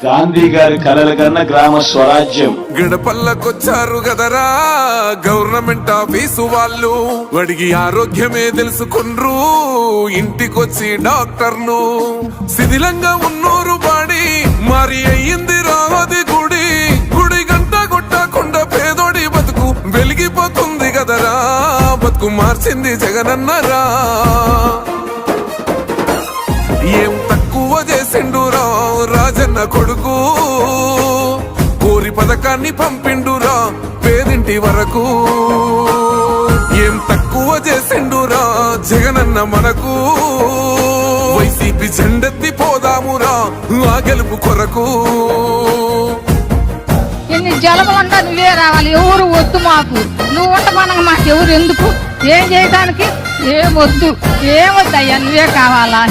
గాంధీ గారి కలల కన్నా గ్రామ స్వరాజ్యం. గడపల్లకొచ్చారు గదరా గవర్నమెంట్ ఆఫీసు వాళ్ళు, అడిగి ఆరోగ్యమే తెలుసుకుండ్రు ఇంటికొచ్చి డాక్టర్ను. శిథిలంగా ఉన్నోరు బాడి మరి అయ్యింది రావది గుడి, గుడి గంట కొట్టకుండా పేదోడి బతుకు వెలిగిపోతుంది గదరా, బతుకు మార్చింది జగనన్నరా. ఏం తక్కువ చేసిండురా రాజన్న కొడుకు, కోరి పథకాన్ని పంపిండురా పేదింటి వరకు. ఏం తక్కువ చేసిండురా జగనన్న మనకు, వైసీపీ జెండెత్తి పోదామురా ఆ గెలుపు కొరకు. ఎన్ని జలములంటా నువ్వే రావాలి, ఎవరు వద్దు మాకు, నువ్వు ఉంట మనకు మాకు ఎవరు ఎందుకు, ఏం చేయడానికి ఏం వద్దు, ఏమొద్దయ్యా నువ్వే కావాలా.